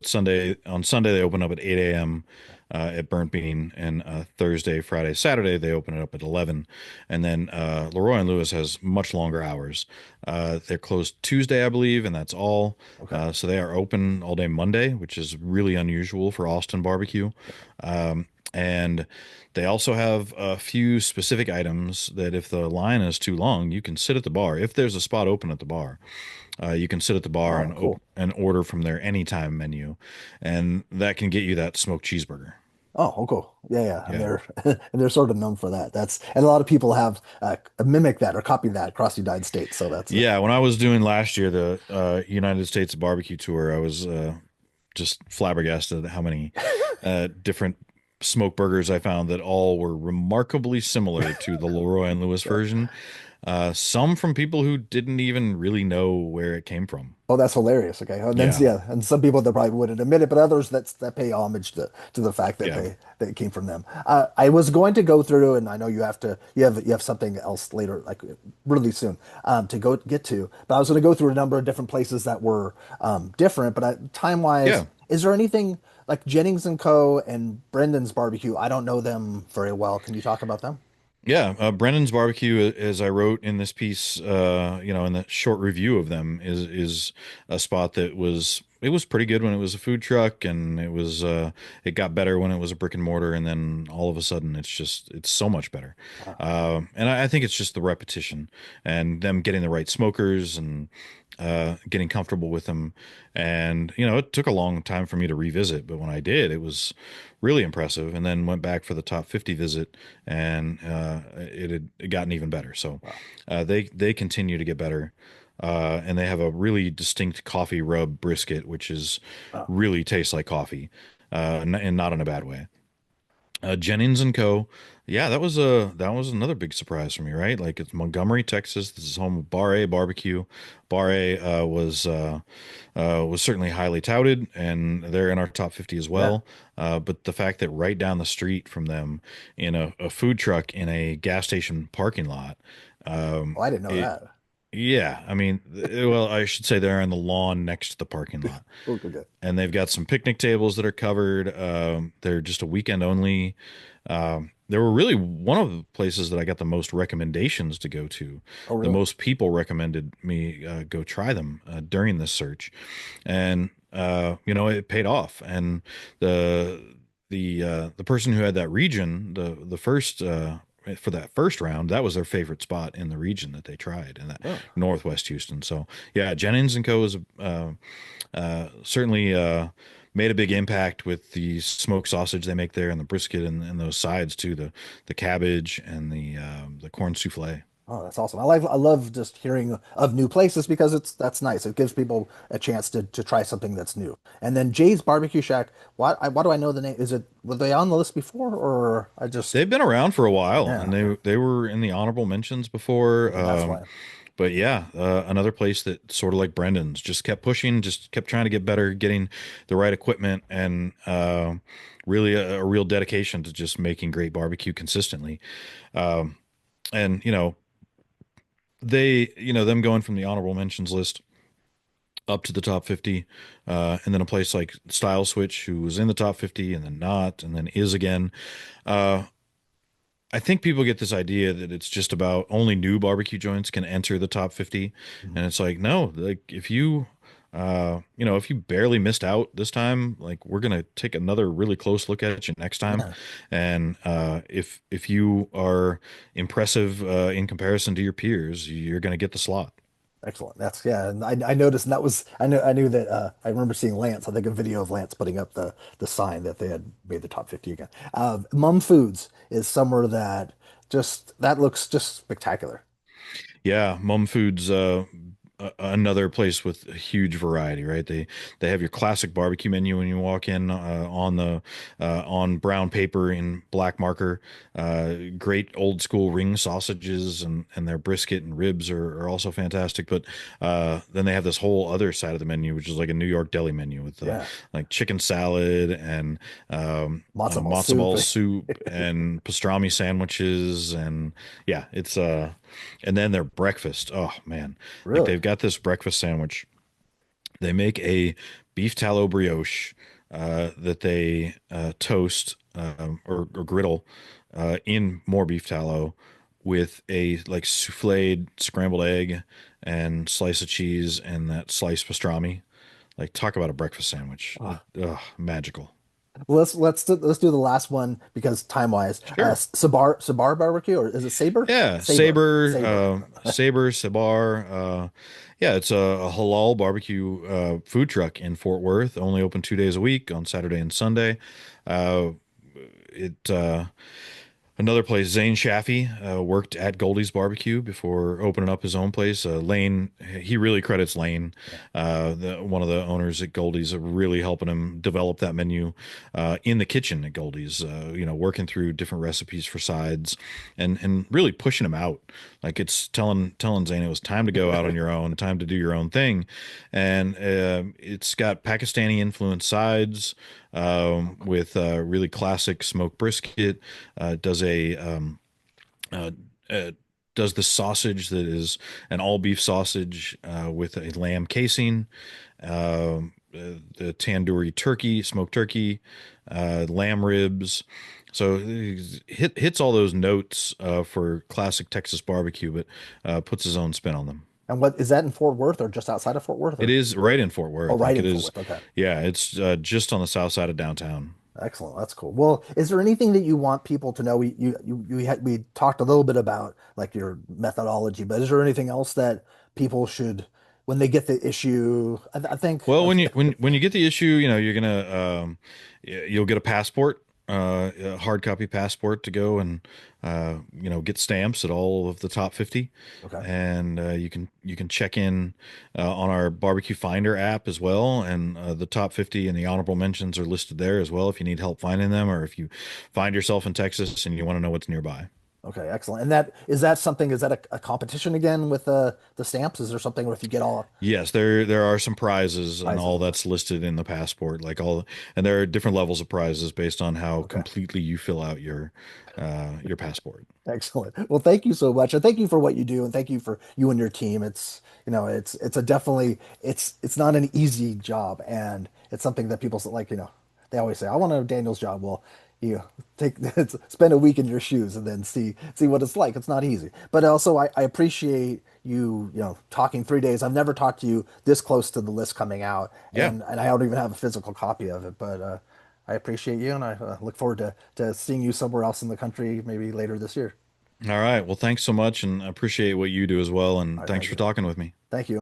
[SPEAKER 2] on Sunday they open up at 8 a.m. At Burnt Bean, and Thursday, Friday, Saturday they open it up at 11, and then Leroy and Lewis has much longer hours. They're closed Tuesday, I believe, and that's all.
[SPEAKER 1] Okay.
[SPEAKER 2] So they are open all day Monday, which is really unusual for Austin barbecue. And they also have a few specific items that if the line is too long, you can sit at the bar. If there's a spot open at the bar, you can sit at the bar
[SPEAKER 1] Oh, cool.
[SPEAKER 2] and order from their anytime menu, and that can get you that smoked cheeseburger.
[SPEAKER 1] Oh, cool. Yeah, yeah. And
[SPEAKER 2] Yeah.
[SPEAKER 1] and they're sort of known for that. And a lot of people have mimicked that or copied that across the United States. So that's
[SPEAKER 2] Yeah, when I was doing last year the United States barbecue tour, I was just flabbergasted at how many different smoke burgers I found that all were remarkably similar to the Leroy and Lewis
[SPEAKER 1] yeah.
[SPEAKER 2] version. Some from people who didn't even really know where it came from.
[SPEAKER 1] Oh, that's hilarious. Okay. And then
[SPEAKER 2] Yeah,
[SPEAKER 1] yeah, and some people that probably wouldn't admit it, but others that pay homage to the fact that
[SPEAKER 2] yeah,
[SPEAKER 1] they it came from them. I was going to go through, and I know you have something else later, like really soon, to go get to. But I was going to go through a number of different places that were different. But time wise,
[SPEAKER 2] yeah.
[SPEAKER 1] is there anything like Jennings and Co. and Brendan's Barbecue? I don't know them very well. Can you talk about them?
[SPEAKER 2] Yeah, Brennan's Barbecue, as I wrote in this piece, in the short review of them, is a spot that was it was pretty good when it was a food truck, and it got better when it was a brick and mortar, and then all of a sudden it's so much better.
[SPEAKER 1] Wow.
[SPEAKER 2] And I think it's just the repetition and them getting the right smokers and getting comfortable with them. And it took a long time for me to revisit, but when I did, it was really impressive. And then went back for the top 50 visit, and it had gotten even better. So
[SPEAKER 1] Wow.
[SPEAKER 2] they continue to get better. And they have a really distinct coffee rub brisket, which is
[SPEAKER 1] Oh,
[SPEAKER 2] really tastes like coffee, and not in a bad way. Jennings and Co. Yeah, that was another big surprise for me, right? Like it's Montgomery, Texas. This is home of Bar A Barbecue. Bar A was certainly highly touted, and they're in our top 50 as
[SPEAKER 1] yeah.
[SPEAKER 2] well. But the fact that right down the street from them, in a food truck in a gas station parking lot,
[SPEAKER 1] Oh, I didn't know
[SPEAKER 2] it
[SPEAKER 1] that.
[SPEAKER 2] yeah, I mean, well, I should say they're on the lawn next to the parking lot,
[SPEAKER 1] Oh, good, good.
[SPEAKER 2] and they've got some picnic tables that are covered. They're just a weekend only. They were really one of the places that I got the most recommendations to go to.
[SPEAKER 1] Oh,
[SPEAKER 2] The
[SPEAKER 1] really?
[SPEAKER 2] most people recommended me go try them during this search, and it paid off. And the the person who had that region, the first for that first round, that was their favorite spot in the region that they tried in that
[SPEAKER 1] Oh,
[SPEAKER 2] Northwest Houston. So yeah, Jennings and Co. is certainly made a big impact with the smoked sausage they make there, and the brisket, and those sides too, the cabbage and the corn souffle.
[SPEAKER 1] oh, that's awesome. I love just hearing of new places because that's nice. It gives people a chance to try something that's new. And then Jay's Barbecue Shack. Why do I know the name? Is it were they on the list before, or I just
[SPEAKER 2] They've been around for a while,
[SPEAKER 1] yeah?
[SPEAKER 2] and they were in the honorable mentions before.
[SPEAKER 1] Okay, that's why.
[SPEAKER 2] But yeah, another place that sort of like Brendan's just kept pushing, just kept trying to get better, getting the right equipment, and really a real dedication to just making great barbecue consistently. Um, and them going from the honorable mentions list up to the top 50, and then a place like Style Switch, who was in the top 50 and then not, and then is again. Uh, I think people get this idea that it's just about only new barbecue joints can enter the top 50.
[SPEAKER 1] Mhm.
[SPEAKER 2] And it's like, no, like if you barely missed out this time, like we're going to take another really close look at you next time.
[SPEAKER 1] Yeah,
[SPEAKER 2] And if you are impressive in comparison to your peers, you're going to get the slot.
[SPEAKER 1] excellent. That's yeah. And I noticed, and that was I knew that I remember seeing Lance. I think a video of Lance putting up the sign that they had made the top 50 again. Mum Foods is somewhere that just that looks just spectacular.
[SPEAKER 2] Yeah, Mum Foods, another place with a huge variety, right? They have your classic barbecue menu when you walk in, on brown paper in black marker. Great old school ring sausages, and their brisket and ribs are also fantastic. But then they have this whole other side of the menu, which is like a New York deli menu with
[SPEAKER 1] Yeah,
[SPEAKER 2] like chicken salad and
[SPEAKER 1] matzo ball
[SPEAKER 2] matzo
[SPEAKER 1] soup.
[SPEAKER 2] ball soup and pastrami sandwiches, and yeah, it's and then their breakfast. Oh man, like
[SPEAKER 1] Really?
[SPEAKER 2] they've got this breakfast sandwich. They make a beef tallow brioche that they toast, or griddle in more beef tallow with a like souffled scrambled egg and slice of cheese and that sliced pastrami. Like talk about a breakfast sandwich. Magical.
[SPEAKER 1] Let's do the last one because time wise,
[SPEAKER 2] Sure.
[SPEAKER 1] Sabar barbecue or is it Saber?
[SPEAKER 2] Yeah,
[SPEAKER 1] Saber.
[SPEAKER 2] Saber,
[SPEAKER 1] Saber.
[SPEAKER 2] Saber, Sabar. Yeah, it's a halal barbecue food truck in Fort Worth. Only open 2 days a week on Saturday and Sunday. Uh, it Another place, Zane Shaffy, worked at Goldie's Barbecue before opening up his own place. Lane, he really credits Lane,
[SPEAKER 1] Yeah.
[SPEAKER 2] one of the owners at Goldie's, really helping him develop that menu in the kitchen at Goldie's. Working through different recipes for sides, and really pushing him out. Like it's telling Zane it was time to go out on your own, time to do your own thing, and it's got Pakistani influenced sides with really classic smoked brisket. Does a uh, uh, does the sausage that is an all beef sausage with a lamb casing, the tandoori turkey, smoked turkey, lamb ribs. So hits all those notes for classic Texas barbecue, but puts his own spin on them.
[SPEAKER 1] And what is that in Fort Worth or just outside of Fort Worth
[SPEAKER 2] It
[SPEAKER 1] or
[SPEAKER 2] is right in Fort
[SPEAKER 1] oh,
[SPEAKER 2] Worth.
[SPEAKER 1] right
[SPEAKER 2] Like
[SPEAKER 1] in
[SPEAKER 2] it
[SPEAKER 1] Fort
[SPEAKER 2] is,
[SPEAKER 1] Worth. Okay.
[SPEAKER 2] yeah, it's just on the south side of downtown.
[SPEAKER 1] Excellent. That's cool. Well, is there anything that you want people to know? We talked a little bit about like your methodology, but is there anything else that people should when they get the issue? I think
[SPEAKER 2] Well, when you get the issue, you know, you're gonna you'll get a passport, a hard copy passport to go and you know, get stamps at all of the top 50,
[SPEAKER 1] okay.
[SPEAKER 2] and you can check in on our barbecue finder app as well, and the top 50 and the honorable mentions are listed there as well if you need help finding them, or if you find yourself in Texas and you want to know what's nearby.
[SPEAKER 1] Okay, excellent. And that is that something? Is that a competition again with the stamps? Is there something where if you get all
[SPEAKER 2] Yes, there are some prizes and
[SPEAKER 1] prizes?
[SPEAKER 2] all
[SPEAKER 1] Okay,
[SPEAKER 2] that's listed in the passport, like all, and there are different levels of prizes based on how
[SPEAKER 1] okay,
[SPEAKER 2] completely you fill out your passport.
[SPEAKER 1] excellent. Well, thank you so much, and thank you for what you do, and thank you for you and your team. It's it's a definitely it's not an easy job, and it's something that people like they always say I want a Daniel's job. Well, you take spend a week in your shoes and then see what it's like. It's not easy, but also I appreciate you talking 3 days. I've never talked to you this close to the list coming out,
[SPEAKER 2] Yeah.
[SPEAKER 1] and I don't even have a physical copy of it, but I appreciate you, and I look forward to seeing you somewhere else in the country, maybe later this year.
[SPEAKER 2] All right. Well, thanks so much, and I appreciate what you do as well,
[SPEAKER 1] All
[SPEAKER 2] and
[SPEAKER 1] right,
[SPEAKER 2] thanks
[SPEAKER 1] thank
[SPEAKER 2] for
[SPEAKER 1] you.
[SPEAKER 2] talking with me.
[SPEAKER 1] Thank you.